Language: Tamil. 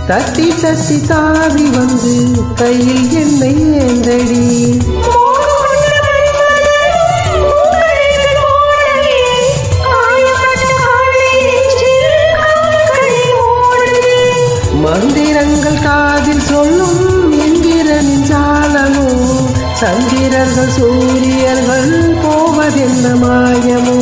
தட்டி தட்டி தாவி வந்து கையில் என்னை ஏந்தடி. மந்திரங்கள் காதில் சொல்லும் இந்திரனின் ஜாலமோ, சந்திரர்கள் சூரியர்கள் போவதென்ன மாயமோ.